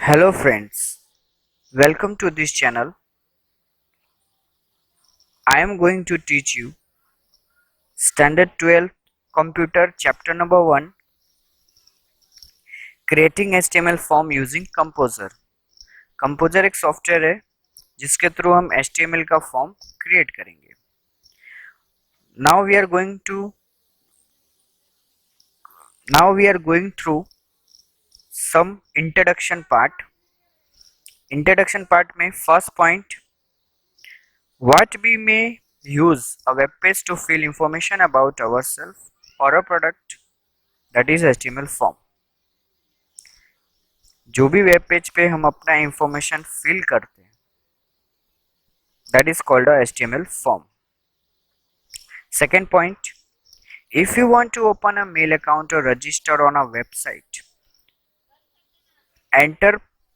Hello friends, welcome to this channel. I am going to teach you Standard 12 Computer Chapter number 1 Creating HTML Form using Composer. Composer एक software है जिसके through हम HTML का form create करेंगे. Now we are going through some introduction part. Introduction part में first point, what we may use a web page to fill information about ourselves or a product, that is HTML form. जो भी web page पे हम अपना information fill करते हैं that is called a HTML form. Second point, if you want to open a mail account or register on a website, enter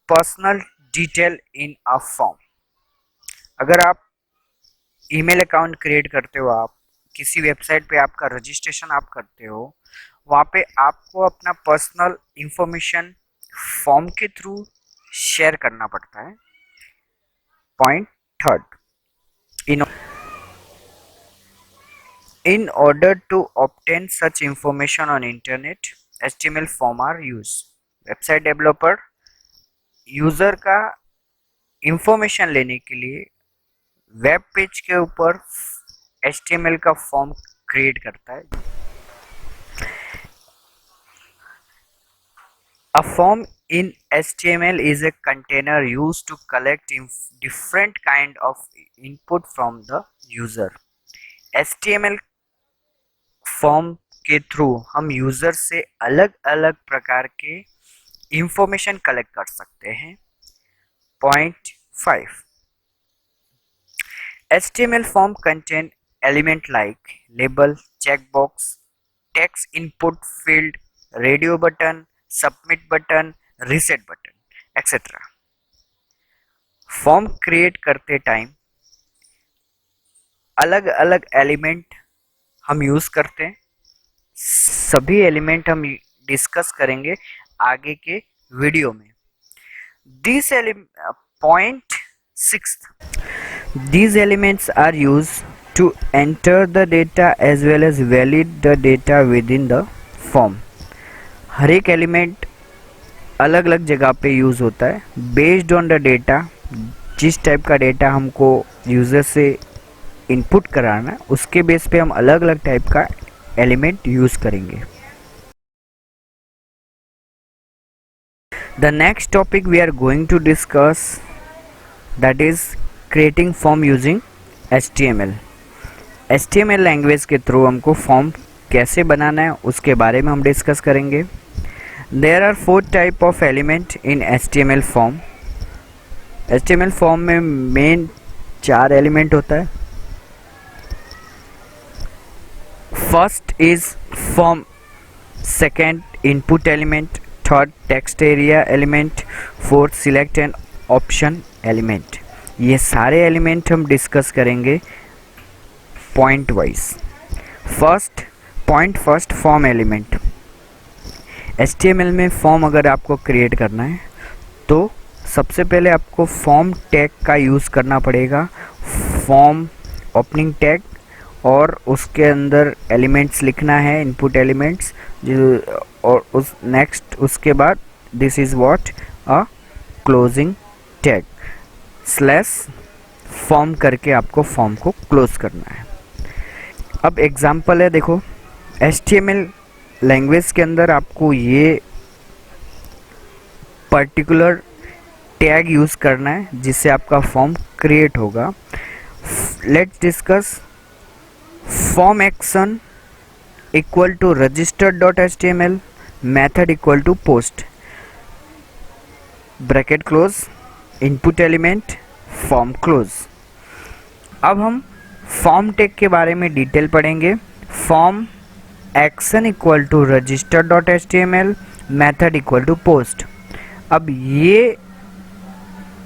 personal detail in a form. अगर आप email account create करते हो, आप किसी website पे आपका registration आप करते हो, वहाँ पे आपको अपना पर्सनल इंफॉर्मेशन फॉर्म के थ्रू शेयर करना पड़ता है. Point third, in order to obtain such information on internet, HTML form are used. Website developer user का इंफॉर्मेशन लेने के लिए वेब पेज के ऊपर HTML का फॉर्म क्रिएट करता है. A form in HTML is a container used to collect different kind of input from the user. HTML form के थ्रू हम यूजर से अलग अलग प्रकार के इंफॉर्मेशन कलेक्ट कर सकते हैं. Point 5, HTML form contain element like label, checkbox, text input field, radio button, submit button, reset button, etc. Form create करते टाइम अलग अलग एलिमेंट हम यूज करते हैं. सभी एलिमेंट हम डिस्कस करेंगे आगे के वीडियो में. This point 6, these elements are used to enter the data as well as validate the data within the form. हर एक एलिमेंट अलग अलग जगह पे यूज होता है बेस्ड ऑन द डेटा. जिस टाइप का डेटा हमको यूजर से इनपुट कराना है उसके बेस पे हम अलग अलग टाइप का एलिमेंट यूज करेंगे. The next topic we are going to discuss that is creating form using HTML. HTML language के थ्रू हमको फॉर्म कैसे बनाना है उसके बारे में हम डिस्कस करेंगे. There are 4 type of element in HTML form. HTML form में मेन 4 एलिमेंट होता है. First is form, second input element, third text area element, fourth select and option element. ये सारे एलिमेंट हम डिस्कस करेंगे point wise. First form element. HTML में form अगर आपको क्रिएट करना है तो सबसे पहले आपको फॉर्म टैग का यूज़ करना पड़ेगा. फॉर्म ओपनिंग टैग और उसके अंदर एलिमेंट्स लिखना है, इनपुट एलिमेंट्स, और उस नेक्स्ट उसके बाद this is what a closing tag slash form करके आपको फॉर्म को क्लोज करना है. अब एग्जांपल है, देखो HTML लैंग्वेज के अंदर आपको ये पर्टिकुलर टैग यूज़ करना है जिससे आपका फॉर्म क्रिएट होगा. Let's discuss form action equal to register.html, method equal to post, bracket close, input element, form close. अब हम फॉर्म टैग के बारे में डिटेल पढ़ेंगे. Form action equal to register.html, method equal to post.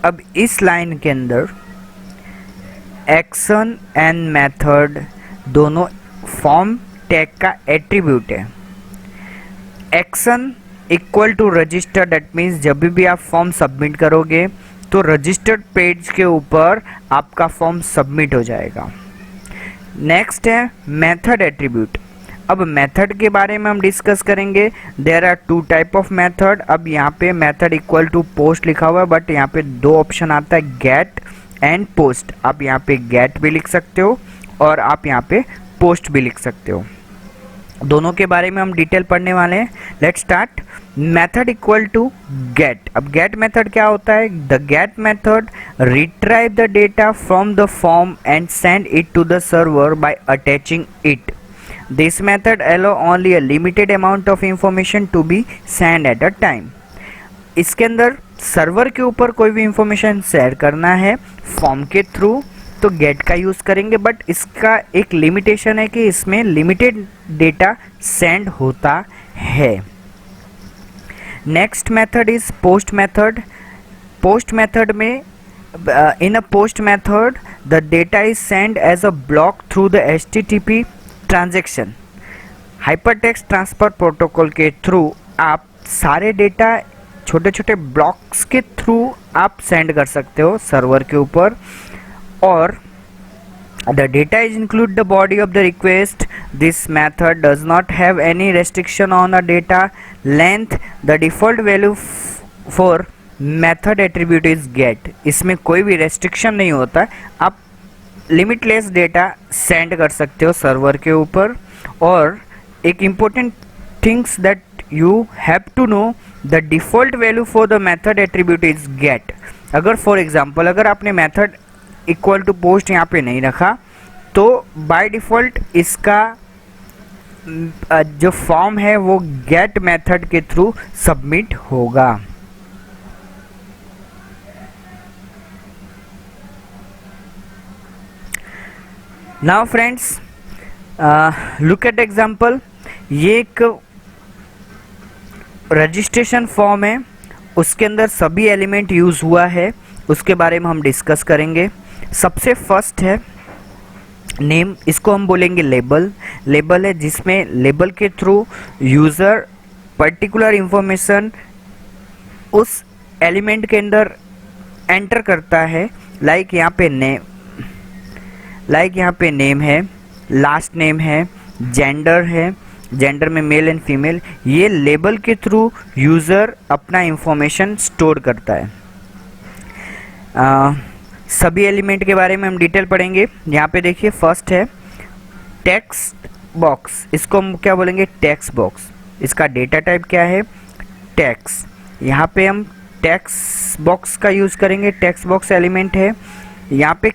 अब इस line के अंदर एक्शन एंड मेथड दोनों फॉर्म टैग का एट्रीब्यूट है. Action equal to register, that means जब भी आप फॉर्म सबमिट करोगे तो रजिस्टर्ड पेज के ऊपर आपका फॉर्म सबमिट हो जाएगा। नेक्स्ट है मेथड एट्रीब्यूट। अब मेथड के बारे में हम डिस्कस करेंगे। There are two type of method. अब यहाँ पे मेथड इक्वल टू पोस्ट लिखा हुआ है, बट यहाँ पे दो ऑप्शन आता है, गेट एंड पोस्ट। आप यहाँ पे गेट भी लिख सकते हो और आप यहाँ पे पोस्ट भी लिख सकते हो। दोनों के बारे में हम डिटेल पढ़ने वाले हैं। Let's start. Method equal to get. अब गेट मेथड क्या होता है? The get method retrieve the data from the form and send it to the server by attaching it. This method allow only a limited amount of information to be sent at a time। इसके अंदर server के ऊपर कोई भी information share करना है form के through तो गेट का यूज़ करेंगे, बट इसका एक लिमिटेशन है कि इसमें लिमिटेड डेटा सेंड होता है। Next method is post method. Post method में in a post method the data is sent as a block through the HTTP transaction. Hypertext transfer protocol के थ्रू आप सारे डेटा छोटे छोटे ब्लॉक्स के through आप सेंड कर सकते हो सर्वर के ऊपर। और the data is include the body of the request। This method does not have any restriction on the data length। The default value for method attribute is get। इसमें कोई भी restriction नहीं होता, आप लिमिटलेस डेटा सेंड कर सकते हो server के ऊपर। और एक important things that you have to know, the default value for the method attribute is get. अगर फॉर एग्जांपल अगर आपने मेथड इक्वल टू पोस्ट यहाँ पे नहीं रखा तो बाय डिफ़ॉल्ट इसका जो फॉर्म है वो गेट मेथड के थ्रू सबमिट होगा। Now friends look at example. ये एक रजिस्ट्रेशन फॉर्म है, उसके अंदर सभी एलिमेंट यूज़ हुआ है, उसके बारे में हम डिस्कस करेंगे। सबसे फर्स्ट है नेम, इसको हम बोलेंगे लेबल। लेबल है जिसमें लेबल के थ्रू यूज़र पर्टिकुलर इंफॉर्मेशन उस एलिमेंट के अंदर एंटर करता है। लाइक यहाँ पे नेम है, लास्ट नेम है, जेंडर है, जेंडर में मेल एंड फीमेल। ये लेबल के थ्रू यूज़र अपना इंफॉर्मेशन स्टोर करता है। सभी एलिमेंट के बारे में हम डिटेल पढ़ेंगे। यहाँ पे देखिए फर्स्ट है टेक्स्ट बॉक्स, इसको हम क्या बोलेंगे? Text box. इसका डेटा टाइप क्या है? टेक्स्ट। यहाँ पे हम टेक्स्ट बॉक्स का यूज़ करेंगे। टेक्स्ट बॉक्स एलिमेंट है। यहाँ पे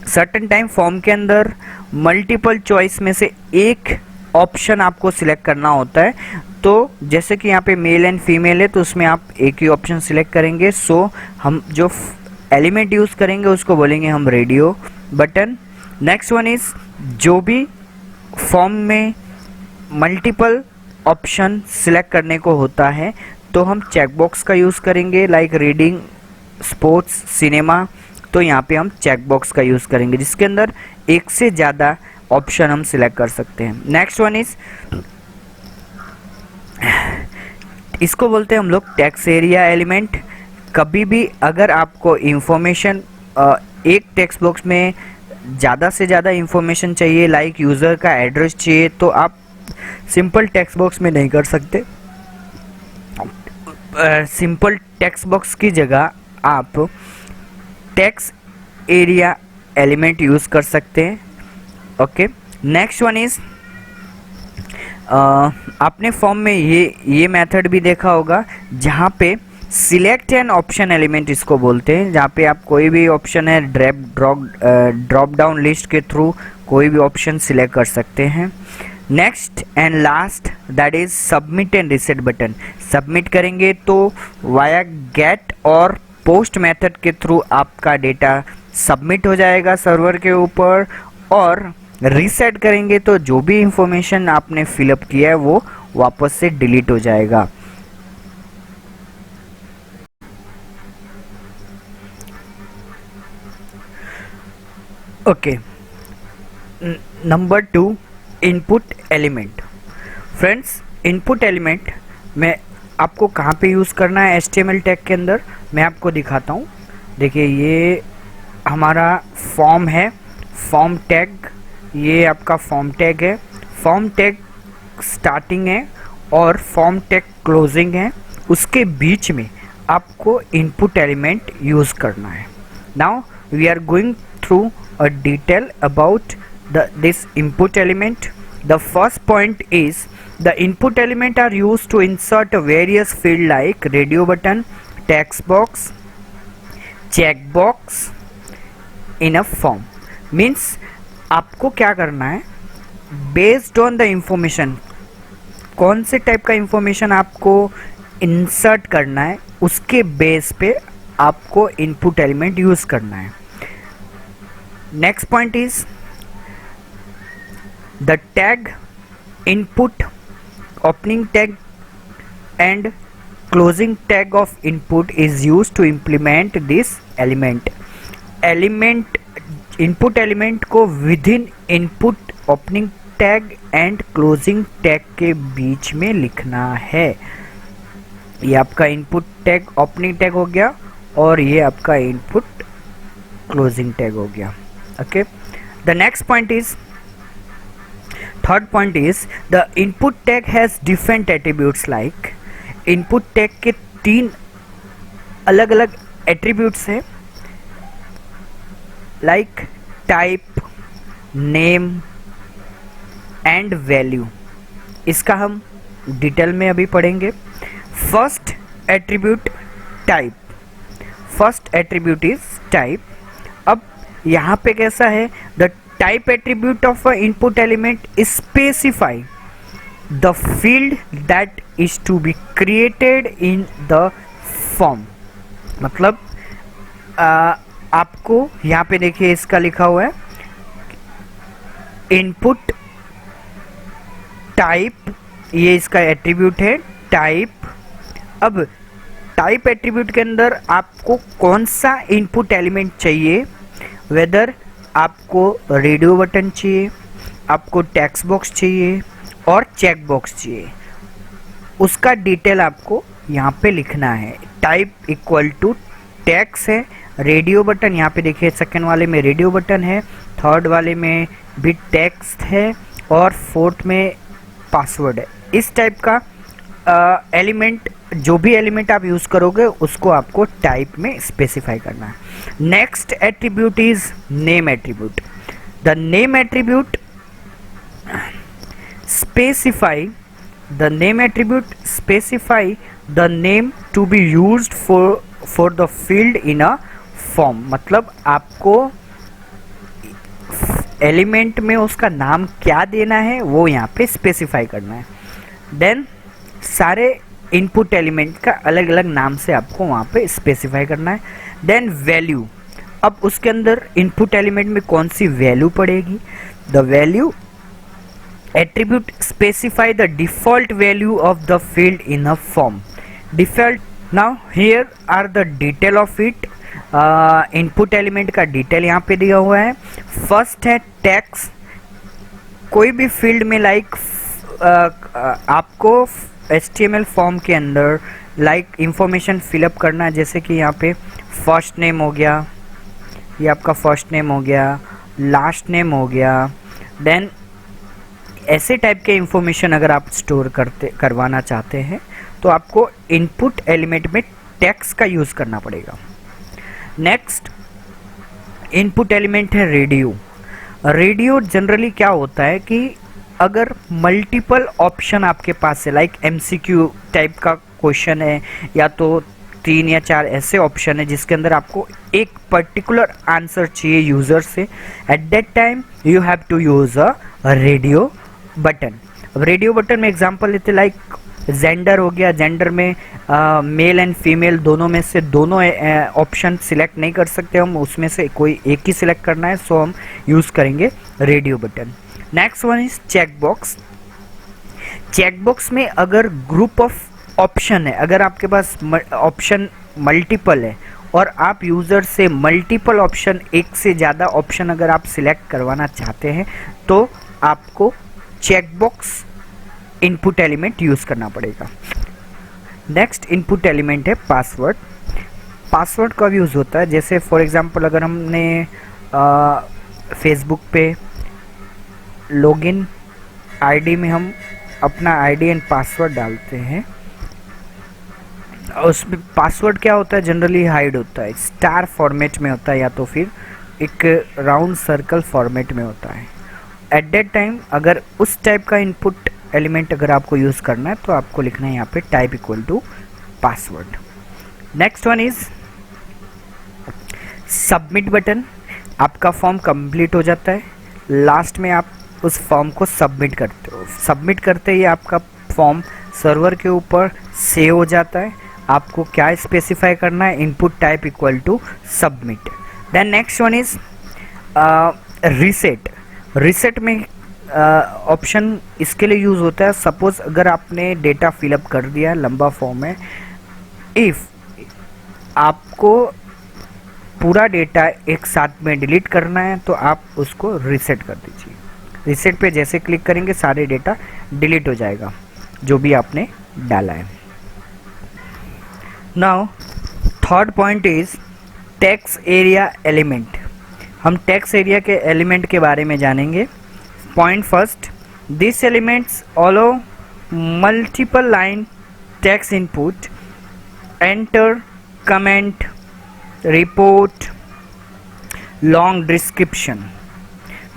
सर्टेन टाइम फॉर्म के अंदर मल्टीपल चॉइस में से एक ऑप्शन आपको सिलेक्ट करना होता है। तो जैसे कि यहाँ पे मेल एंड फीमेल है तो उसमें आप एक ही ऑप्शन सिलेक्ट करेंगे। सो हम जो एलिमेंट यूज़ करेंगे उसको बोलेंगे हम radio button. Next one is जो भी फॉर्म में मल्टीपल ऑप्शन सिलेक्ट करने को होता है तो हम चेकबॉक्स का यूज़ करेंगे। लाइक रीडिंग, स्पोर्ट्स, सिनेमा, तो यहाँ पे हम चेकबॉक्स का यूज़ करेंगे जिसके अंदर एक से ज़्यादा ऑप्शन हम सिलेक्ट कर सकते हैं। नेक्स्ट वन इज, इसको बोलते हैं हम लोग टेक्स्ट एरिया एलिमेंट। कभी भी अगर आपको इंफॉर्मेशन एक टेक्स्ट बॉक्स में ज़्यादा से ज़्यादा इंफॉर्मेशन चाहिए, लाइक यूज़र का एड्रेस चाहिए, तो आप सिंपल टेक्स्ट बॉक्स में नहीं कर सकते। सिंपल टेक्स्ट बॉक्स की जगह आप टेक्स्ट एरिया एलिमेंट यूज़ कर सकते हैं। ओके, नेक्स्ट वन इज़, आपने फॉर्म में ये मेथड भी देखा होगा जहाँ पे सिलेक्ट एन ऑप्शन एलिमेंट इसको बोलते हैं, जहाँ पे आप कोई भी ऑप्शन है ड्रॉप डाउन लिस्ट के थ्रू कोई भी ऑप्शन सिलेक्ट कर सकते हैं। Next and last that is submit and reset button. Submit करेंगे तो वाया गेट और पोस्ट मेथड के थ्रू आपका डेटा सबमिट हो जाएगा सर्वर के ऊपर, और रीसेट करेंगे तो जो भी इंफॉर्मेशन आपने फिलअप किया है वो वापस से डिलीट हो जाएगा। Okay, number 2, input element. Friends, input element में आपको कहाँ पे यूज़ करना है HTML टैग के अंदर, मैं आपको दिखाता हूँ। देखिए ये हमारा फॉर्म है, फॉर्म टैग, ये आपका फॉर्म टैग है। फॉर्म टैग स्टार्टिंग है और फॉर्म टैग क्लोजिंग है, उसके बीच में आपको इनपुट एलिमेंट यूज़ करना है। Now we are going through a detail about this input element. The first point is the input element are used to insert a various field like radio button, text box, check box in a form. Means आपको क्या करना है, based on the information, कौन से type का information आपको insert करना है उसके बेस पे आपको इनपुट एलिमेंट यूज करना है। Next point is the tag input, opening tag and closing tag of input is used to implement this element. Input element को within input opening tag and closing tag के बीच में लिखना है। ये आपका input tag opening tag हो गया और ये आपका input closing tag हो गया। Okay, the next point is, third point is the input tag has different attributes like, input tag के 3 अलग अलग attributes हैं like type, name and value। इसका हम डिटेल में अभी पढ़ेंगे। First attribute type, first attribute is type. अब यहाँ पे कैसा है, the type attribute of an input element specify the field that is to be created in the form। मतलब आपको यहाँ पे देखिए इसका लिखा हुआ है इनपुट टाइप, ये इसका एट्रीब्यूट है टाइप। अब टाइप एट्रीब्यूट के अंदर आपको कौन सा इनपुट एलिमेंट चाहिए, वेदर आपको रेडियो बटन चाहिए, आपको टेक्स्ट बॉक्स चाहिए और चेक बॉक्स चाहिए, उसका डिटेल आपको यहाँ पे लिखना है। टाइप इक्वल टू टेक्स्ट है, रेडियो बटन यहाँ पे देखिए सेकंड वाले में रेडियो बटन है, थर्ड वाले में भी टेक्स्ट है और फोर्थ में पासवर्ड है। इस टाइप का एलिमेंट, जो भी एलिमेंट आप यूज करोगे उसको आपको टाइप में स्पेसिफाई करना है। Next attribute is name attribute. The name attribute specify, the name attribute specify the name to be used for the field in a form. मतलब आपको एलिमेंट में उसका नाम क्या देना है वो यहाँ पे स्पेसिफाई करना है। देन सारे इनपुट एलिमेंट का अलग अलग नाम से आपको वहाँ पे स्पेसिफाई करना है। देन वैल्यू, अब उसके अंदर इनपुट एलिमेंट में कौन सी वैल्यू पड़ेगी, the value attribute specify the default value of the field in a form. Default, now here are the detail of it. Input element का डिटेल यहाँ पे दिया हुआ है। फर्स्ट है टेक्स्ट, कोई भी फील्ड में लाइक आपको HTML फॉर्म के अंदर लाइक इंफॉर्मेशन फिलअप करना है, जैसे कि यहाँ पे फर्स्ट नेम हो गया, ये आपका फर्स्ट नेम हो गया, लास्ट नेम हो गया। देन ऐसे टाइप के इंफॉर्मेशन अगर आप स्टोर करवाना चाहते हैं तो आपको इनपुट एलिमेंट में टेक्स्ट का यूज़ करना पड़ेगा। नेक्स्ट इनपुट एलिमेंट है रेडियो। रेडियो जनरली क्या होता है कि अगर मल्टीपल ऑप्शन आपके पास है, लाइक MCQ टाइप का क्वेश्चन है या तो 3 या 4 ऐसे ऑप्शन है जिसके अंदर आपको एक पर्टिकुलर आंसर चाहिए यूजर से, at that time you have to use a radio button. अब रेडियो बटन में एग्जांपल लेते लाइक जेंडर हो गया, जेंडर में मेल एंड फीमेल दोनों में से दोनों ऑप्शन सिलेक्ट नहीं कर सकते हम, उसमें से कोई एक ही सिलेक्ट करना है, सो हम यूज़ करेंगे radio button. Next one is check box. Check box में अगर ग्रुप ऑफ ऑप्शन है, अगर आपके पास ऑप्शन मल्टीपल है और आप यूज़र से मल्टीपल ऑप्शन, एक से ज़्यादा ऑप्शन अगर आप सिलेक्ट करवाना चाहते हैं तो आपको check box input element use करना पड़ेगा। नेक्स्ट इनपुट एलिमेंट है पासवर्ड। पासवर्ड कब यूज़ होता है, जैसे फॉर एग्जांपल अगर हमने फेसबुक पे लॉगिन आईडी में हम अपना आईडी एंड पासवर्ड डालते हैं, उसमें पासवर्ड क्या होता है, जनरली हाइड होता है, स्टार फॉर्मेट में होता है या तो फिर एक राउंड सर्कल फॉर्मेट में होता है। एट दैट टाइम अगर उस टाइप का इनपुट एलिमेंट अगर आपको यूज़ करना है तो आपको लिखना है यहाँ पे type equal to password. Next one is submit button. आपका फॉर्म कंप्लीट हो जाता है, लास्ट में आप उस फॉर्म को सबमिट करते हो। सबमिट करते ही आपका फॉर्म सर्वर के ऊपर सेव हो जाता है। आपको क्या स्पेसिफाई करना है, input type equal to submit. Then next one is reset. Reset में ऑप्शन इसके लिए यूज़ होता है, सपोज अगर आपने डेटा फिलअप कर दिया है, लंबा फॉर्म है, इफ़ आपको पूरा डेटा एक साथ में डिलीट करना है तो आप उसको रीसेट कर दीजिए। रीसेट पे जैसे क्लिक करेंगे सारे डेटा डिलीट हो जाएगा जो भी आपने डाला है। Now third point is text area element. हम टेक्स्ट एरिया के एलिमेंट के बारे में जानेंगे। Point first, this elements allow multiple line text input, enter, comment, report, long description.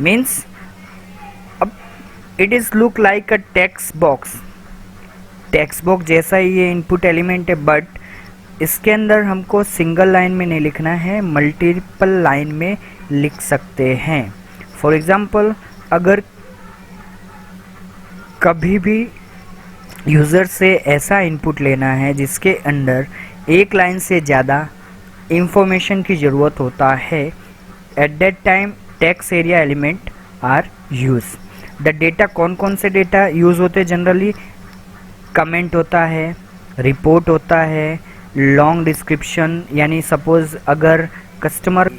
Means अब it is look like a text box. Text box जैसा ही ये इनपुट एलिमेंट है, बट इसके अंदर हमको सिंगल लाइन में नहीं लिखना है, मल्टीपल लाइन में लिख सकते हैं। फॉर एग्जांपल अगर कभी भी यूज़र से ऐसा इनपुट लेना है जिसके अंदर एक लाइन से ज़्यादा इंफॉर्मेशन की ज़रूरत होता है, at that time text area element are use. The data कौन कौन से डेटा यूज़ होते हैं जनरली, कमेंट होता है, रिपोर्ट होता है, लॉन्ग डिस्क्रिप्शन, यानी सपोज अगर कस्टमर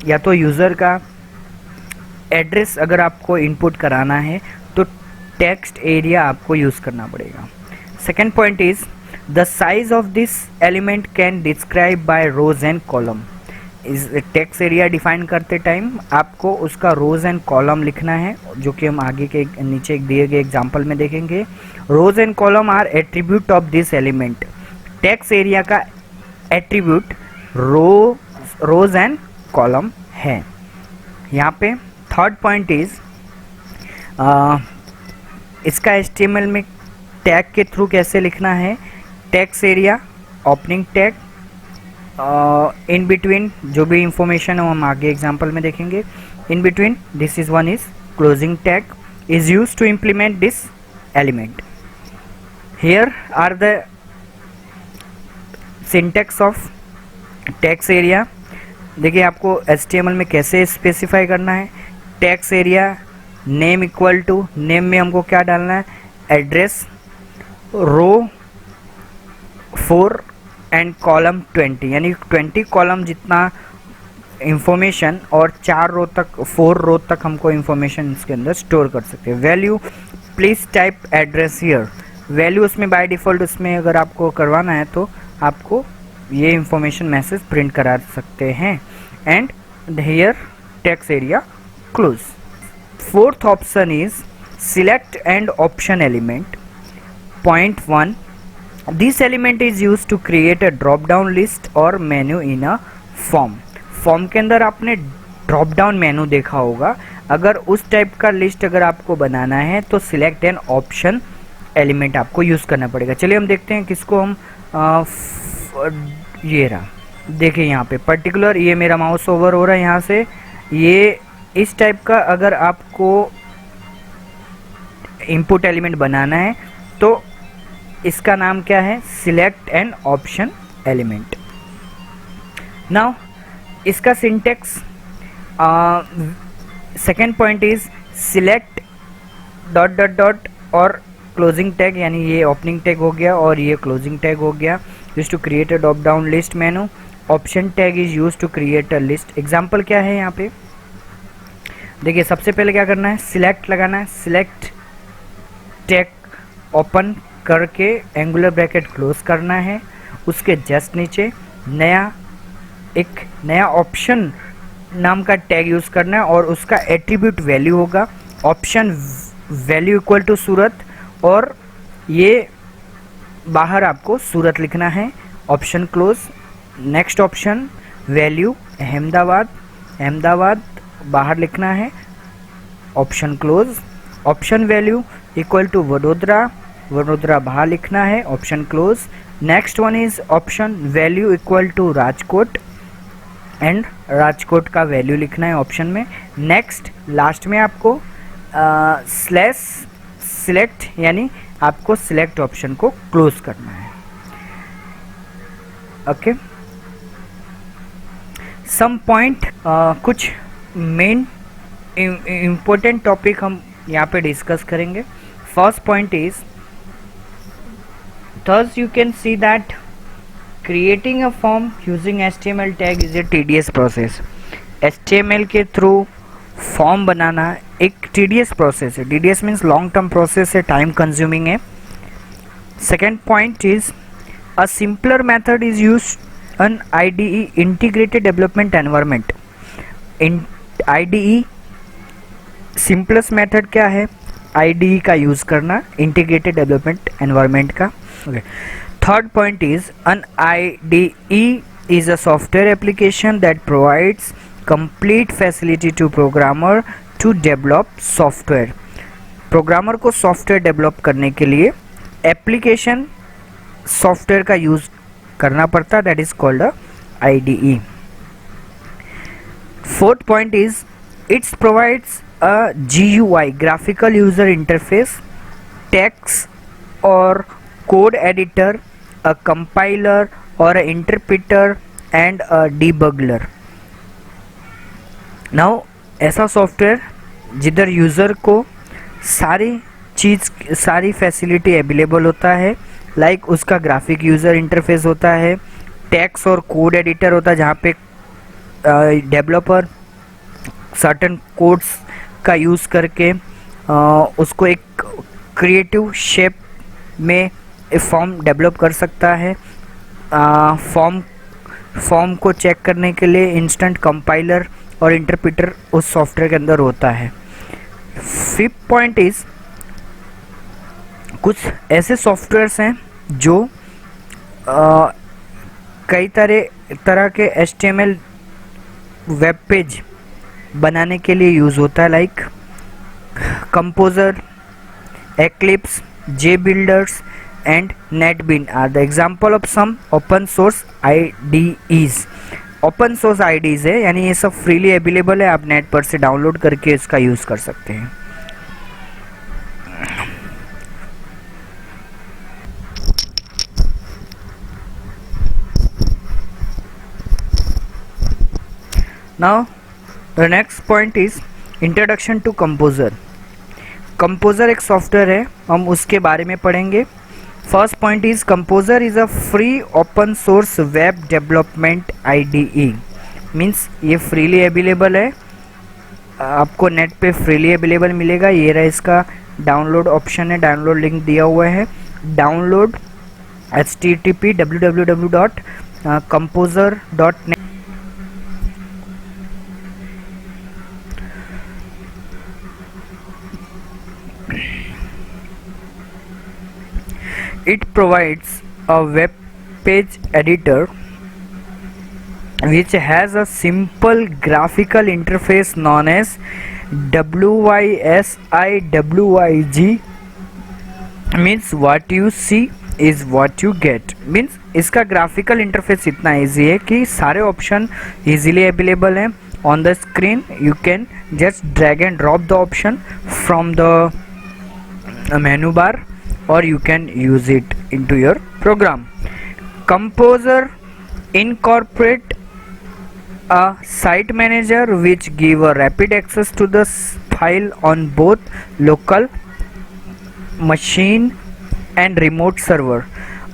या तो यूज़र का एड्रेस अगर आपको इनपुट कराना है तो टेक्स्ट एरिया आपको यूज़ करना पड़ेगा। Second point is the size of this element can describe by rows and column. इस टेक्स्ट एरिया डिफाइन करते टाइम आपको उसका रोज एंड कॉलम लिखना है, जो कि हम आगे के नीचे दिए गए एग्जाम्पल में देखेंगे। Rows and column are attribute of this element. Text area का एट्रीब्यूट रोज एंड कॉलम है। यहाँ पे थर्ड पॉइंट इज इसका HTML में टैग के थ्रू कैसे लिखना है। Text area, opening tag, in between जो भी इंफॉर्मेशन है हम आगे एग्जांपल में देखेंगे। In between this is one is closing tag is use to implement this element. Here are the syntax of text area. देखिए आपको HTML में कैसे स्पेसिफाई करना है। Text area name equal to, name में हमको क्या डालना है, एड्रेस, रो 4 एंड कॉलम 20, यानी 20 कॉलम जितना इंफॉर्मेशन और 4 रो तक, 4 रो तक हमको इंफॉर्मेशन इसके अंदर स्टोर कर सकते हैं। Value please type address here. Value उसमें बाय डिफ़ॉल्ट उसमें अगर आपको करवाना है तो आपको ये इंफॉर्मेशन मैसेज प्रिंट करा सकते हैं। And here text area close. Fourth option is select and option element. Point 1, this element is use to create a drop down list और menu in a form. Form के अंदर आपने drop down menu देखा होगा। अगर उस type का list अगर आपको बनाना है तो सिलेक्ट एंड ऑप्शन एलिमेंट आपको यूज़ करना पड़ेगा। चलिए हम देखते हैं किसको हम ये रहा, देखिए यहाँ पे पर्टिकुलर ये मेरा माउस ओवर हो रहा है यहाँ से। ये इस टाइप का अगर आपको इनपुट एलिमेंट बनाना है तो इसका नाम क्या है, select and option element. Now इसका syntax, second point is select dot dot dot और क्लोजिंग टैग, यानी ये ओपनिंग टैग हो गया और ये क्लोजिंग टैग हो गया। Use to create a drop down list menu. Option tag is use to create a list. Example क्या है यहाँ पे, देखिए सबसे पहले क्या करना है, सिलेक्ट लगाना है, सिलेक्ट टैग ओपन करके एंगुलर ब्रैकेट क्लोज करना है। उसके जस्ट नीचे एक नया ऑप्शन नाम का टैग यूज़ करना है और उसका एट्रीब्यूट वैल्यू होगा option value equal to Surat, और ये बाहर आपको सूरत लिखना है, option close. Next option value Ahmedabad बाहर लिखना है, option close. Option value equal to Vadodara बाहर लिखना है, option close. Next one is option value equal to Rajkot and Rajkot का वैल्यू लिखना है ऑप्शन में। नेक्स्ट लास्ट में आपको स्लैश सिलेक्ट यानी आपको सिलेक्ट ऑप्शन को क्लोज करना है। ओके, सम पॉइंट, कुछ मेन इम्पोर्टेंट टॉपिक हम यहाँ पे डिस्कस करेंगे। First point is thus you can see that creating a form using HTML tag is a tedious process। HTML के थ्रू फॉर्म बनाना एक tedious process है। tedious means long term process है, time consuming है। Second point is a simpler method is used on IDE integrated development environment। IDE simplest method क्या है? IDE का use करना integrated development environment का। Okay. Third point is an IDE is a software application that provides complete facility to programmer to develop software। Programmer को software develop करने के लिए application software का यूज करना पड़ता है, that is called a IDE। Fourth point is it's provides a GUI graphical user interface, text और code editor, a compiler or a interpreter and a debugger। now ऐसा software जिधर user को सारी facility available होता है, like उसका graphic user interface होता है, टेक्स्ट और कोड एडिटर होता है जहाँ पे डेवलपर सर्टन कोड्स का यूज़ करके उसको एक क्रिएटिव शेप में फॉर्म डेवलप कर सकता है। फॉर्म को चेक करने के लिए इंस्टेंट कंपाइलर और इंटरप्रेटर उस सॉफ्टवेयर के अंदर होता है। फिफ्थ पॉइंट इज कुछ ऐसे सॉफ्टवेयर्स हैं जो कई तरह के HTML वेब पेज बनाने के लिए यूज़ होता है, like composer, eclipse, JBuilders and NetBeans are the example of some open source IDEs। Open source IDEs है यानी ये सब फ्रीली अवेलेबल है, आप नेट पर से डाउनलोड करके इसका यूज़ कर सकते हैं। Now the next point is introduction to composer. Composer एक सॉफ्टवेयर है, हम उसके बारे में पढ़ेंगे। First point is composer is a free open source web development IDE। Means ये फ्रीली अवेलेबल है, आपको नेट पे फ्रीली अवेलेबल मिलेगा। ये रहा इसका डाउनलोड ऑप्शन है, डाउनलोड लिंक दिया हुआ है, download http www.composer.net। It provides a web page editor which has a simple graphical interface known as WYSIWYG। means what you see is what you get। means इसका graphical interface इतना easy है कि सारे option easily available हैं on the screen. You can just drag and drop the option from the menu bar or you can use it into your program। Composer incorporate a site manager which give a rapid access to the file on both local machine and remote server।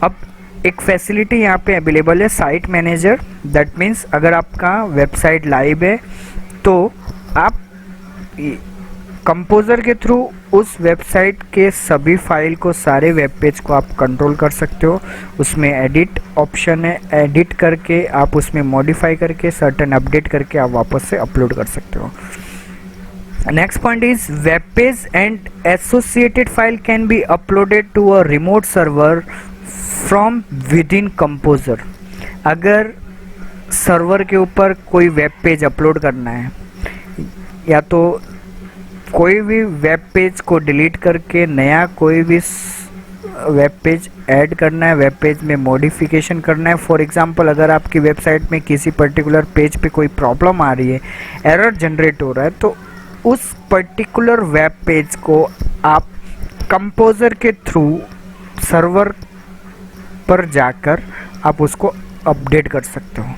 अब एक facility यहाँ पे available है site manager, that means अगर आपका website live है तो आप कंपोजर के थ्रू उस वेबसाइट के सभी फाइल को, सारे वेब पेज को आप कंट्रोल कर सकते हो। उसमें एडिट ऑप्शन है, एडिट करके आप उसमें मॉडिफाई करके सर्टेन अपडेट करके आप वापस से अपलोड कर सकते हो। Next point is web page and associated file can be uploaded to a remote server from within composer. अगर सर्वर के ऊपर कोई वेब पेज अपलोड करना है या तो कोई भी वेब पेज को डिलीट करके नया कोई भी वेब पेज ऐड करना है, वेब पेज में मॉडिफिकेशन करना है। फॉर एग्जांपल अगर आपकी वेबसाइट में किसी पर्टिकुलर पेज पे कोई प्रॉब्लम आ रही है, एरर जनरेट हो रहा है, तो उस पर्टिकुलर वेब पेज को आप कंपोजर के थ्रू सर्वर पर जाकर आप उसको अपडेट कर सकते हो।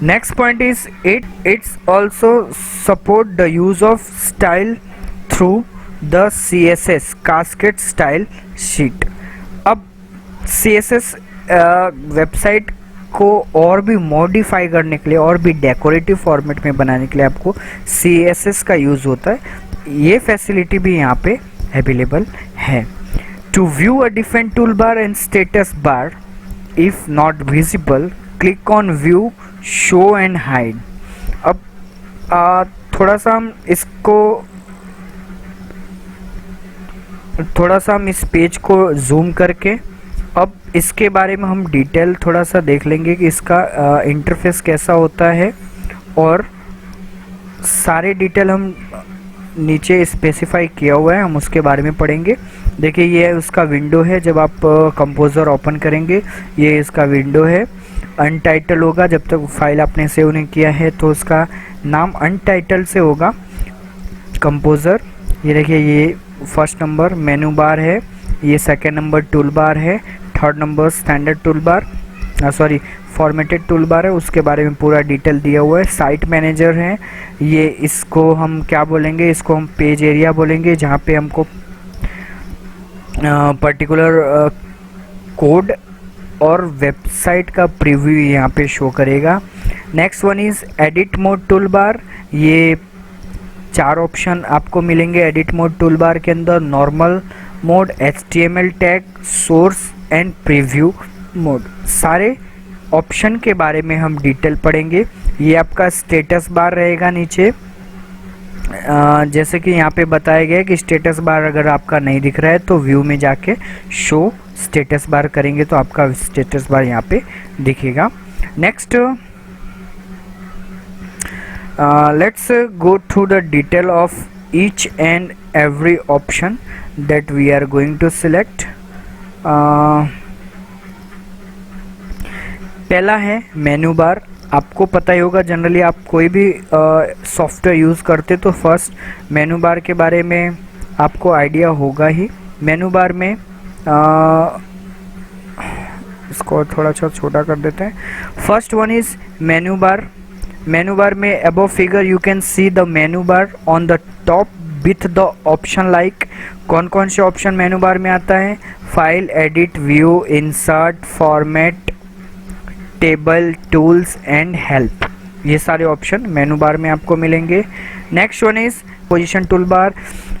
Next point is it's also support the use of style through the CSS cascade style sheet. अब CSS वेबसाइट को और भी मॉडिफाई करने के लिए और भी डेकोरेटिव फॉर्मेट में बनाने के लिए आपको CSS का यूज़ होता है। ये फैसिलिटी भी यहाँ पे अवेलेबल है। To view a different tool bar and status bar if not visible, click on view show and hide. अब थोड़ा सा हम इस पेज को जूम करके अब इसके बारे में हम डिटेल थोड़ा सा देख लेंगे कि इसका इंटरफेस कैसा होता है, और सारे डिटेल हम नीचे स्पेसिफाई किया हुआ है, हम उसके बारे में पढ़ेंगे। देखिए ये उसका विंडो है, जब आप कंपोजर ओपन करेंगे ये इसका विंडो है। अनटाइटल होगा, जब तक फाइल आपने सेव नहीं किया है तो उसका नाम अनटाइटल से होगा कंपोजर। ये देखिए ये फर्स्ट नंबर मेनू बार है, ये सेकेंड नंबर टूल बार है, third number standard tool bar formatted tool bar है, उसके बारे में पूरा डिटेल दिया हुआ है। साइट मैनेजर है, ये इसको हम क्या बोलेंगे, इसको हम पेज एरिया बोलेंगे, जहाँ पे हमको पर्टिकुलर कोड और वेबसाइट का प्रीव्यू यहाँ पे शो करेगा। Next one is edit mode tool bar. ये 4 ऑप्शन आपको मिलेंगे एडिट मोड टूल बार के अंदर: normal mode, HTML tag, source and preview mode. सारे ऑप्शन के बारे में हम डिटेल पढ़ेंगे। ये आपका स्टेटस बार रहेगा नीचे, जैसे कि यहाँ पे बताया गया है कि स्टेटस बार अगर आपका नहीं दिख रहा है तो व्यू में जाके शो स्टेटस बार करेंगे तो आपका स्टेटस बार यहाँ पे दिखेगा। Next let's go through the detail of each and every option that we are going to select. पहला है मेनू बार। आपको पता ही होगा, जनरली आप कोई भी सॉफ्टवेयर यूज़ करते तो फर्स्ट मेनू बार के बारे में आपको आइडिया होगा ही। मेनू बार में इसको थोड़ा सा छोटा कर देते हैं। First one is menu bar. Menu bar में above figure you can see the menu bar on the top with the option like. कौन कौन से ऑप्शन मेनू बार में आता है? File, edit, view, insert, format, table, tools and help. ये सारे option menu bar में आपको मिलेंगे। Next one is position tool bar.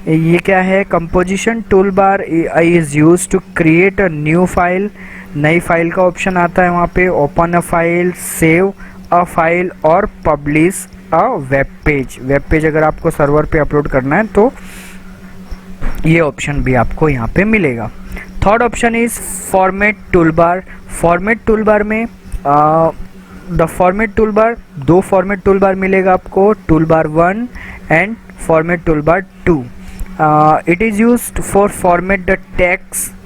ये क्या है? Composition tool bar is use to create a new file. नई फाइल का ऑप्शन आता है वहाँ पे। Open a file, save a file और publish a web page. Web page अगर आपको सर्वर पे अपलोड करना है तो ये ऑप्शन भी आपको यहाँ पे मिलेगा। Third option is format tool bar. Format tool bar में the format tool bar, 2 format tool bar मिलेगा आपको, tool bar 1 and format tool bar 2। It is used for format the text.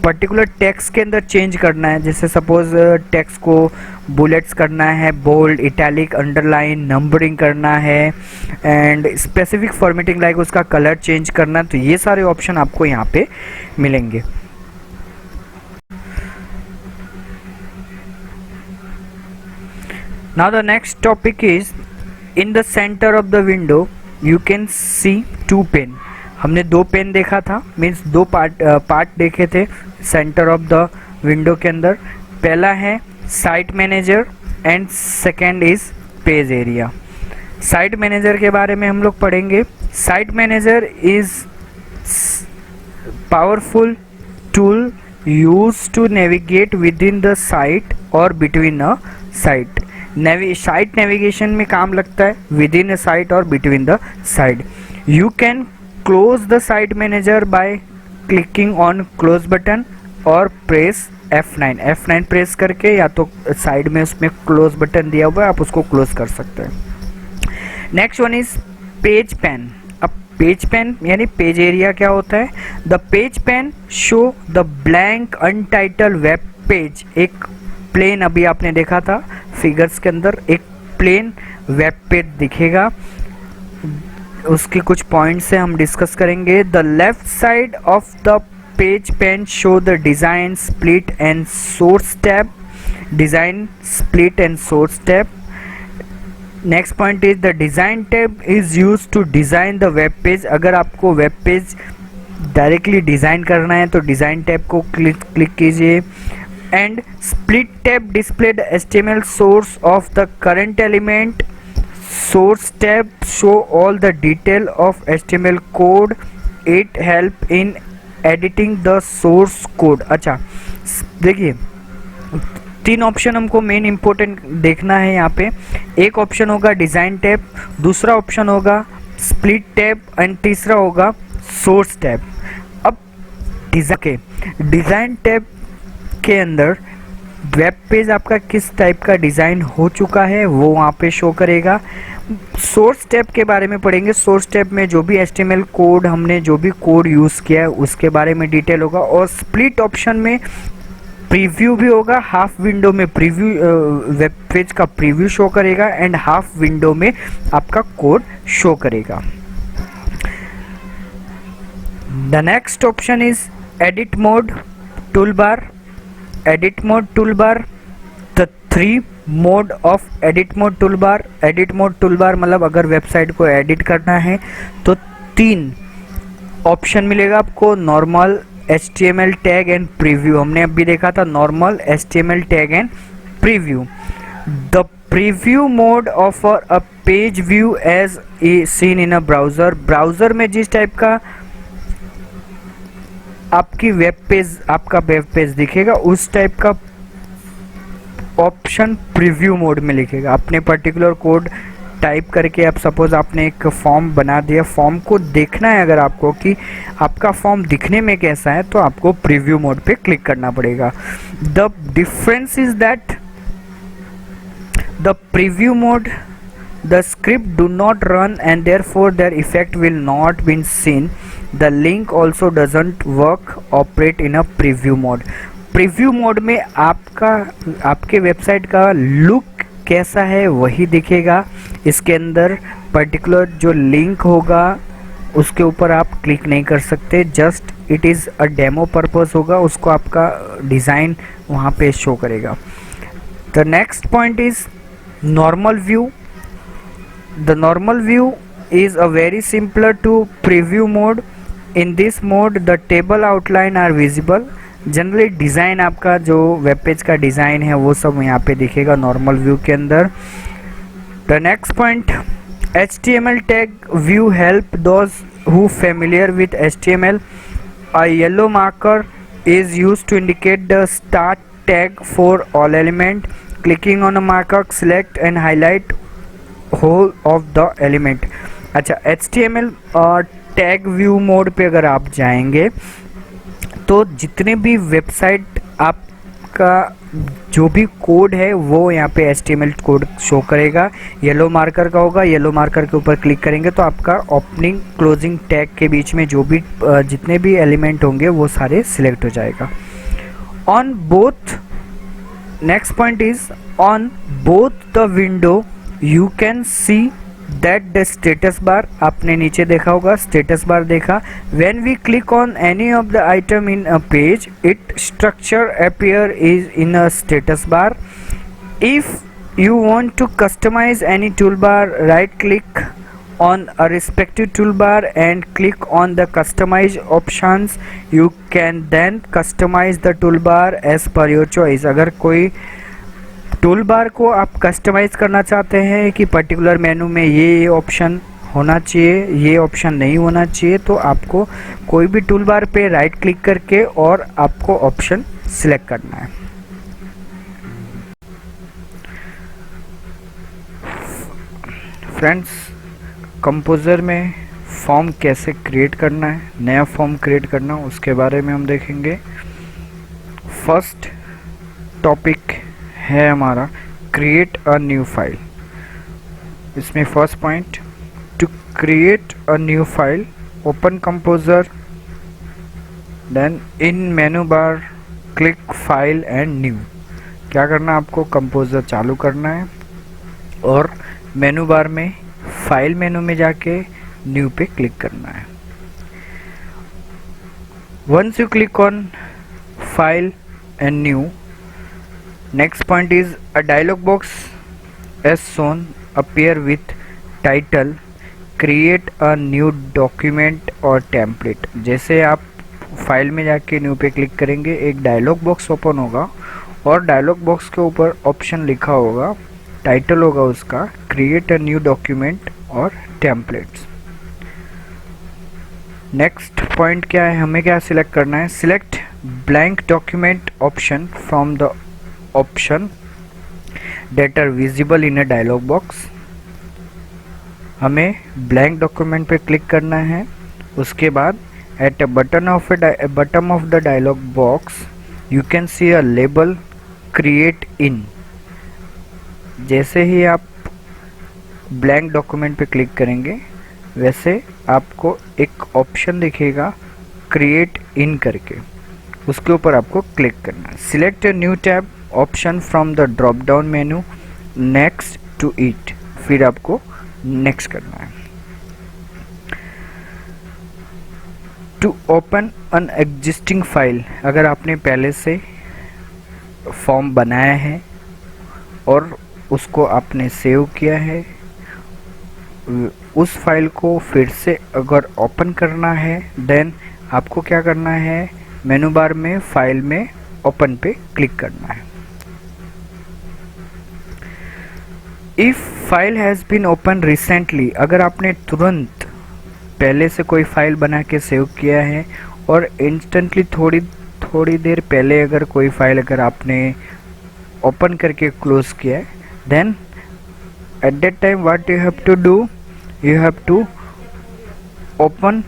Particular text के अंदर change करना है, जैसे suppose text को bullets करना है, बोल्ड, इटैलिक, अंडरलाइन, नंबरिंग करना है एंड स्पेसिफिक फॉर्मेटिंग लाइक उसका कलर चेंज करना है। तो ये सारे ऑप्शन आपको यहाँ पे मिलेंगे। Now the next topic is in the center of the window you can see 2 pen। हमने 2 पेन देखा था, मीन्स 2 पार्ट देखे थे सेंटर ऑफ द विंडो के अंदर। पहला है site manager and second is page area. Site manager के बारे में हम लोग पढ़ेंगे Site Manager is powerful tool used to navigate within the site or between a site. Site navigation में काम लगता है विद इन अ साइट और between the site. You can close the site manager by clicking on close button और press F9. F9 press करके या तो side में उसमें क्लोज बटन दिया हुआ है, आप उसको क्लोज कर सकते हैं. Next one is page pan. अब पेज पैन यानी पेज एरिया क्या होता है? The page pane show the blank अनटाइटल web page. एक प्लेन, अभी आपने देखा था फिगर्स के अंदर, एक प्लेन वेब पेज दिखेगा. उसके कुछ पॉइंट्स से हम डिस्कस करेंगे. The left side of the page pane show the design split and source tab. Design split and source tab. Next point is the design tab is use to design the web page. अगर आपको web page directly design करना है तो design tab को click कीजिए. And split tab display the HTML source of the current element. Source tab show all the detail of HTML code. It help in editing the source code. अच्छा देखिए, 3 option हमको main important देखना है यहाँ पे. एक option होगा design tab, दूसरा ऑप्शन होगा स्प्लिट टैब एंड तीसरा होगा सोर्स टैब. अब डिज़ाइन टैब के अंदर वेब पेज आपका किस टाइप का डिज़ाइन हो चुका है वो वहाँ पे शो करेगा. सोर्स टैब के बारे में पढ़ेंगे. सोर्स टैब में जो भी HTML कोड हमने जो भी कोड यूज़ किया है उसके बारे में डिटेल होगा. और स्प्लिट ऑप्शन में प्रीव्यू भी होगा. हाफ विंडो में प्रीव्यू वेब पेज का प्रीव्यू शो करेगा एंड हाफ विंडो में आपका कोड शो करेगा. The next option is edit mode toolbar. Edit mode toolbar. The 3 mode of edit mode toolbar. Edit mode toolbar मतलब अगर website को edit करना है तो 3 ऑप्शन मिलेगा आपको. Normal, HTML tag and preview. हमने अभी देखा था normal, HTML tag and preview. The preview mode offer a page view as seen in a browser. Browser में जिस टाइप का आपकी आपका वेब पेज दिखेगा उस टाइप का ऑप्शन प्रीव्यू मोड में लिखेगा. अपने पर्टिकुलर कोड टाइप करके, आप सपोज आपने एक फॉर्म बना दिया, फॉर्म को देखना है अगर आपको कि आपका फॉर्म दिखने में कैसा है तो आपको प्रीव्यू मोड पे क्लिक करना पड़ेगा. The difference is that the preview mode the script do not run and therefore their effect will not be seen. The link also doesn't work operate in a preview mode. Preview mode में आपके website का look कैसा है वही दिखेगा. इसके अंदर particular जो लिंक होगा उसके ऊपर आप क्लिक नहीं कर सकते. Just it is a demo purpose होगा, उसको आपका डिज़ाइन वहाँ पे शो करेगा. The next point is normal view. The normal view is a very simpler to preview mode. In this mode the table outline are visible. Generally design आपका जो web page का design है वो सब यहाँ पे दिखेगा नॉर्मल व्यू के अंदर. The next point HTML tag view help those who familiar with HTML. A yellow marker is used to indicate the start tag for all element. Clicking on a marker select and highlight whole of the element. अच्छा, HTML tag view mode पे अगर आप जाएंगे तो जितने भी website आपका जो भी कोड है वो यहाँ पे HTML कोड शो करेगा. येलो मार्कर का होगा, येलो मार्कर के ऊपर क्लिक करेंगे तो आपका ओपनिंग क्लोजिंग टैग के बीच में जो भी जितने भी एलिमेंट होंगे वो सारे सिलेक्ट हो जाएगा. On both, next point is on both the window you can see that the status bar. आपने नीचे देखा होगा status bar देखा. when we click on any of the item in a page it structure appear is in a status bar. if you want to customize any toolbar, right click on a respective toolbar and click on the customize options. you can then customize the toolbar as per your choice. अगर कोई tool bar को आप customise करना चाहते हैं कि particular मेनू में ये ऑप्शन होना चाहिए, ये ऑप्शन नहीं होना चाहिए। तो आपको कोई भी टूल बार पे राइट क्लिक करके और आपको ऑप्शन सिलेक्ट करना है। फ्रेंड्स, कंपोज़र में फॉर्म कैसे क्रिएट करना है, नया फॉर्म क्रिएट करना, उसके बारे में हम देखेंगे। फर्स्ट टॉपिक है हमारा क्रिएट अ न्यू फाइल। इसमें first point, to create a new file open composer, then in menu bar click file and new. क्या करना, आपको कंपोज़र चालू करना है और मेनू बार में फाइल मेनू में जाके न्यू पे क्लिक करना है। Once you click on file and new, next point is a dialog box as shown appear with title create a new document और template। जैसे आप फाइल में जाके न्यू पे क्लिक करेंगे, एक डायलॉग बॉक्स ओपन होगा और डायलॉग बॉक्स के ऊपर ऑप्शन लिखा होगा, टाइटल होगा उसका क्रिएट अ न्यू डॉक्यूमेंट और टेम्पलेट्स। नेक्स्ट पॉइंट क्या है, हमें क्या सिलेक्ट करना है, select blank document option from the option that are visible in a dialog box। हमें ब्लैंक डॉक्यूमेंट पे क्लिक करना है। उसके बाद at button of the dialog box you can see a label create in. जैसे ही आप ब्लैंक डॉक्यूमेंट पे क्लिक करेंगे वैसे आपको एक ऑप्शन दिखेगा क्रिएट इन करके, उसके ऊपर आपको क्लिक करना है। Select a new tab option from the drop down menu next to it, फिर आपको नेक्स्ट करना है। To open an existing file, अगर आपने पहले से फॉर्म बनाया है और उसको आपने सेव किया है, उस फाइल को फिर से अगर ओपन करना है देन आपको क्या करना है, मेनू बार में फाइल में ओपन पे क्लिक करना है। If file has been open recently, अगर आपने तुरंत पहले से कोई फाइल बना के सेव किया है और इंस्टेंटली थोड़ी देर पहले अगर कोई फाइल अगर आपने ओपन करके क्लोज किया है, then at that time what you have to do, you have to open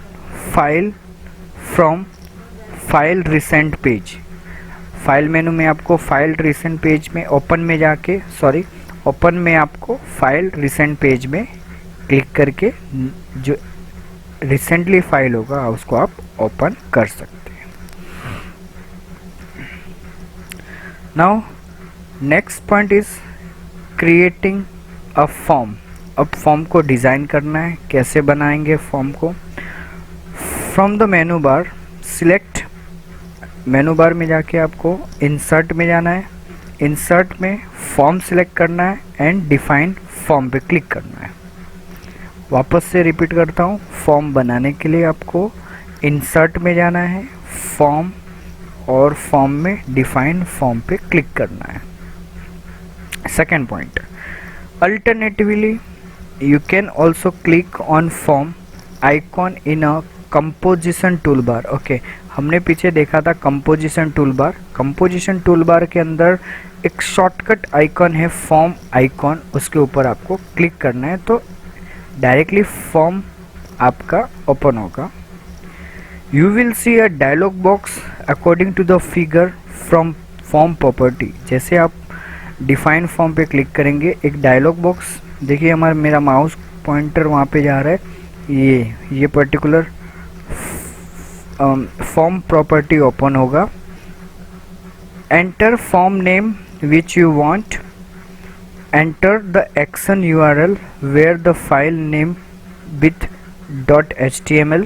file from file recent page. File menu में आपको फाइल रिसेंट पेज में ओपन में आपको फाइल रिसेंट पेज में क्लिक करके जो रिसेंटली फाइल होगा उसको आप ओपन कर सकते हैं। Now next point is creating a form. अब फॉर्म को डिज़ाइन करना है, कैसे बनाएंगे फॉर्म को। From the menu bar select, menu bar में जाके आपको इंसर्ट में जाना है, इंसर्ट में फॉर्म सिलेक्ट करना है एंड डिफाइन फॉर्म पे क्लिक करना है। वापस से रिपीट करता हूँ, फॉर्म बनाने के लिए आपको इंसर्ट में जाना है, फॉर्म और फॉर्म में डिफाइन फॉर्म पे क्लिक करना है। Second point, alternatively you can also click on form icon in a composition tool bar. Okay, हमने पीछे देखा था composition tool bar. Composition tool bar के अंदर एक शॉर्टकट आइकॉन है फॉर्म आइकॉन, उसके ऊपर आपको क्लिक करना है तो डायरेक्टली फॉर्म आपका ओपन होगा। You will see a dialog box according to the figure from form property. जैसे आप डिफाइन फॉर्म पे क्लिक करेंगे, एक डायलॉग बॉक्स देखिए, मेरा माउस पॉइंटर वहाँ पे जा रहा है, ये पर्टिकुलर फॉर्म प्रॉपर्टी ओपन होगा। Enter form name which you want, enter the action URL where the file name with .html,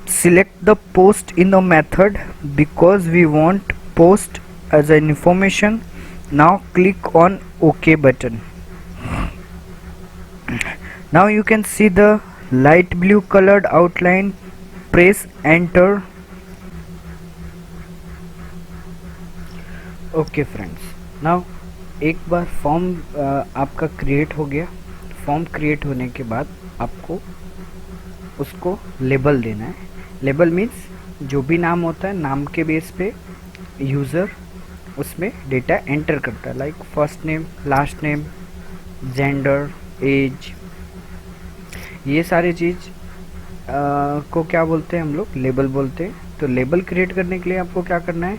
select the post in the method because we want post as an information. Now click on OK button. Now you can see the light blue colored outline. Press enter. Okay friends, now एक बार form आपका create हो गया। Form create होने के बाद आपको उसको label देना है। लेबल मीन्स जो भी नाम होता है, नाम के बेस पे यूज़र उसमें डेटा एंटर करता है, like first name, last name, gender, age, ये सारी चीज़ को क्या बोलते हैं हम लोग, लेबल बोलते हैं। तो लेबल क्रिएट करने के लिए आपको क्या करना है,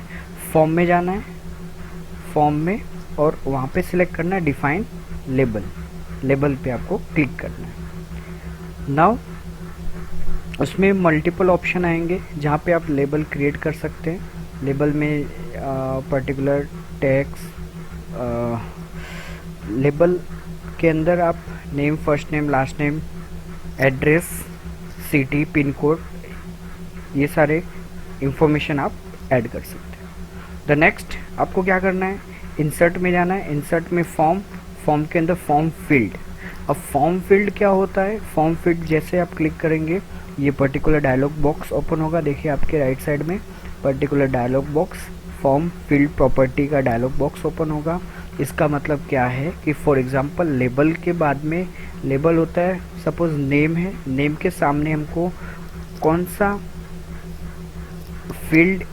फॉर्म में जाना है, फॉर्म में, और वहाँ पे सिलेक्ट करना है डिफाइन लेबल। लेबल पे आपको क्लिक करना है। नाउ उसमें मल्टीपल ऑप्शन आएंगे जहाँ पे आप लेबल क्रिएट कर सकते हैं। लेबल में पर्टिकुलर टैग्स, लेबल के अंदर आप name, first name, last name, address, city, pin code, ये सारे इंफॉर्मेशन आप ऐड कर सकते हैं। द नेक्स्ट आपको क्या करना है, इंसर्ट में जाना है। इंसर्ट में फॉर्म, फॉर्म के अंदर फॉर्म फील्ड। अब फॉर्म फील्ड क्या होता है, फॉर्म फील्ड जैसे आप क्लिक करेंगे ये पर्टिकुलर डायलॉग बॉक्स ओपन होगा। देखिए आपके राइट साइड में particular dialog box, form field property का डायलॉग बॉक्स ओपन होगा। इसका मतलब क्या है कि फॉर एग्जांपल लेबल के बाद में लेबल होता है, सपोज नेम है, नेम के सामने हमको कौन सा फील्ड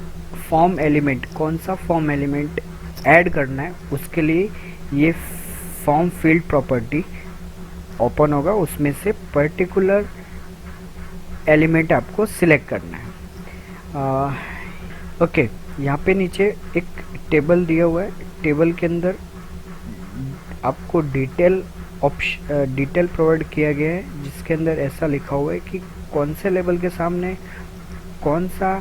फॉर्म एलिमेंट, कौन सा फॉर्म एलिमेंट ऐड करना है, उसके लिए ये फॉर्म फील्ड प्रॉपर्टी ओपन होगा। उसमें से पर्टिकुलर एलिमेंट आपको सिलेक्ट करना है। ओके, यहाँ पे नीचे एक टेबल दिया हुआ है। टेबल के अंदर आपको डिटेल प्रोवाइड किया गया है, जिसके अंदर ऐसा लिखा हुआ है कि कौन से लेबल के सामने कौन सा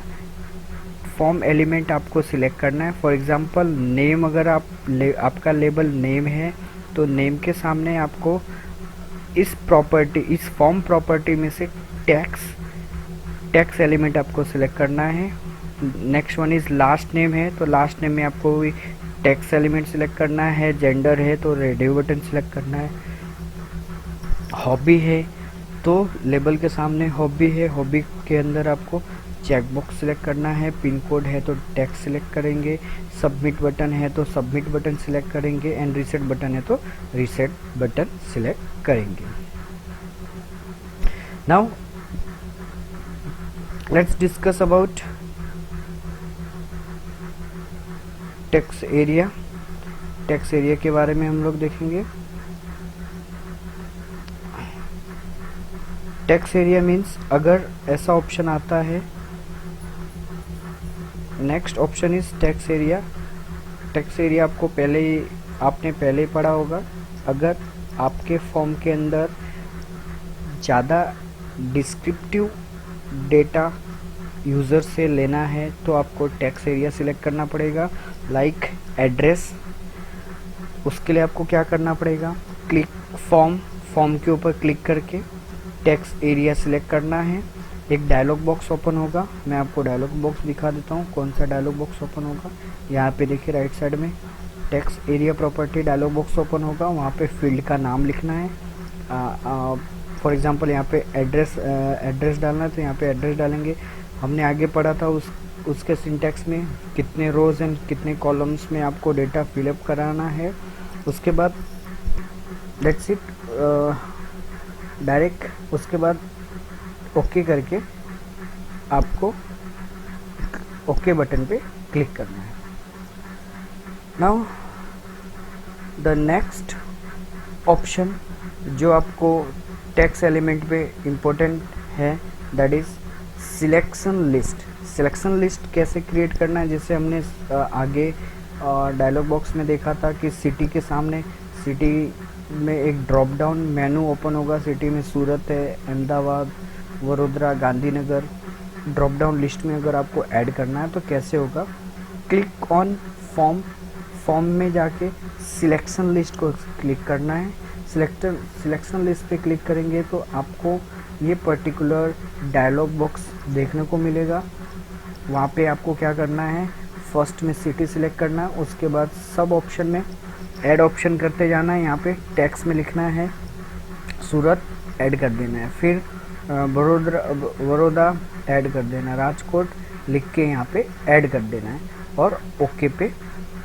फॉर्म एलिमेंट आपको सिलेक्ट करना है। फॉर एग्जांपल नेम, अगर आपका लेबल नेम है तो नेम के सामने आपको इस फॉर्म प्रॉपर्टी में से टैक्स एलिमेंट आपको सिलेक्ट करना है। Next one is last name है तो लास्ट नेम में आपको भी टैक्स एलिमेंट सिलेक्ट करना है। जेंडर है तो रेडियो बटन सिलेक्ट करना है। हॉबी है तो लेबल के सामने हॉबी है, हॉबी के अंदर आपको चेकबॉक्स सिलेक्ट करना है। पिन कोड है तो टैक्स सिलेक्ट करेंगे। सबमिट बटन है तो सबमिट बटन सिलेक्ट करेंगे। एंड रीसेट बटन है तो रीसेट बटन सिलेक्ट करेंगे। Now let's discuss about text area. Text area के बारे में हम लोग देखेंगे। टेक्स्ट एरिया मीन्स अगर ऐसा ऑप्शन आता है, next option is text area. Text area आपको आपने पहले ही पढ़ा होगा। अगर आपके फॉर्म के अंदर ज़्यादा डिस्क्रिप्टिव डेटा यूज़र से लेना है तो आपको टेक्स्ट एरिया सिलेक्ट करना पड़ेगा। लाइक एड्रेस, उसके लिए आपको क्या करना पड़ेगा, क्लिक फॉर्म के ऊपर क्लिक करके टेक्स्ट एरिया सिलेक्ट करना है। एक डायलॉग बॉक्स ओपन होगा। मैं आपको डायलॉग बॉक्स दिखा देता हूँ कौन सा डायलॉग बॉक्स ओपन होगा। यहाँ पे देखिए राइट साइड में text area property dialog box open होगा। वहाँ पे फील्ड का नाम लिखना है। फॉर एग्जांपल यहाँ पे एड्रेस डालना है तो यहाँ पे एड्रेस डालेंगे। हमने आगे पढ़ा था उसके सिंटैक्स में कितने रोज एंड कितने कॉलम्स में आपको डेटा फिलअप कराना है। उसके बाद दैट्स इट, डायरेक्ट उसके बाद ओके करके आपको ओके बटन पे क्लिक करना है। नाउ द नेक्स्ट ऑप्शन जो आपको टेक्स्ट एलिमेंट पे इम्पोर्टेंट है, that is selection list. Selection list कैसे क्रिएट करना है, जैसे हमने आगे डायलॉग बॉक्स में देखा था कि सिटी के सामने सिटी में एक ड्रॉप डाउन मेनू ओपन होगा। सिटी में सूरत है, Ahmedabad, Vadodara, Gandhinagar. Drop down list में अगर आपको ऐड करना है तो कैसे होगा, क्लिक ऑन फॉर्म में जाके सिलेक्शन लिस्ट को क्लिक करना है। सिलेक्शन लिस्ट पे क्लिक करेंगे तो आपको ये पर्टिकुलर डायलॉग बॉक्स देखने को मिलेगा। वहाँ पे आपको क्या करना है, फर्स्ट में सिटी सिलेक्ट करना है, उसके बाद सब ऑप्शन में ऐड ऑप्शन करते जाना है। यहाँ पे टेक्स्ट में लिखना है सूरत, ऐड कर देना है। फिर बड़ौदा ऐड कर देना है, राजकोट लिख के यहाँ पे ऐड कर देना है और ओके पे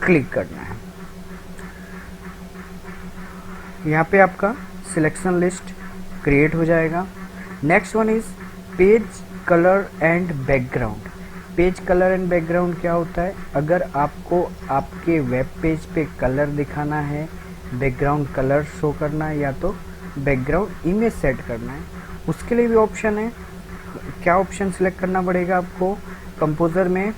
क्लिक करना है। यहाँ पे आपका सिलेक्शन लिस्ट क्रिएट हो जाएगा। Next one is page colour and background. Page colour and background क्या होता है? अगर आपको आपके वेब पेज पे कलर दिखाना है, बैकग्राउंड कलर शो करना है, या तो बैकग्राउंड इमेज सेट करना है, उसके लिए भी ऑप्शन है। क्या ऑप्शन सेलेक्ट करना पड़ेगा आपको? कंपोजर में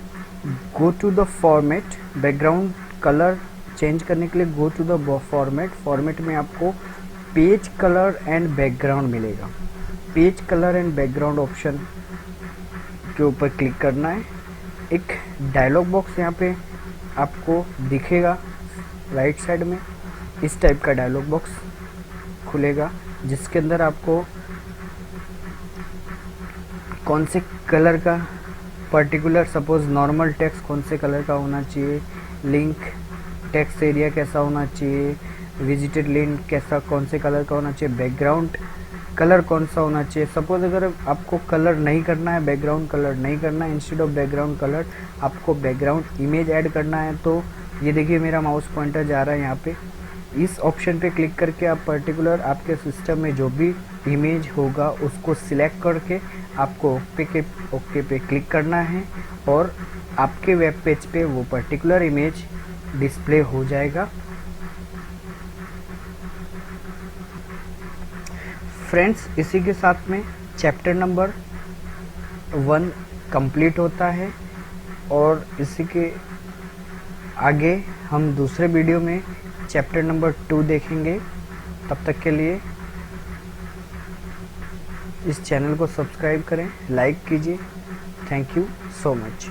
go to the format, background colour change करने के लिए go to the format. Format में आपको पेज कलर एंड बैकग्राउंड मिलेगा। Page colour and background option के ऊपर क्लिक करना है। एक डायलॉग बॉक्स यहाँ पे आपको दिखेगा राइट साइड में, इस टाइप का डायलॉग बॉक्स खुलेगा, जिसके अंदर आपको कौन से कलर का पर्टिकुलर, सपोज नॉर्मल टेक्स्ट कौन से कलर का होना चाहिए, लिंक टेक्स्ट एरिया कैसा होना चाहिए, विजिटेड लिंक कैसा कौन से कलर का होना चाहिए, बैकग्राउंड कलर कौन सा होना चाहिए। सपोज अगर आपको कलर नहीं करना है, बैकग्राउंड कलर नहीं करना है, इंस्टेड ऑफ बैकग्राउंड कलर आपको बैकग्राउंड इमेज ऐड करना है, तो ये देखिए मेरा माउस पॉइंटर जा रहा है यहाँ पे। इस ऑप्शन पे क्लिक करके आप पर्टिकुलर आपके सिस्टम में जो भी इमेज होगा उसको सिलेक्ट करके आपको ओके पे क्लिक करना है और आपके वेब पेज पे वो पर्टिकुलर इमेज डिस्प्ले हो जाएगा। फ्रेंड्स, इसी के साथ में चैप्टर नंबर 1 कंप्लीट होता है और इसी के आगे हम दूसरे वीडियो में चैप्टर नंबर 2 देखेंगे। तब तक के लिए इस चैनल को सब्सक्राइब करें, लाइक कीजिए। Thank you so much.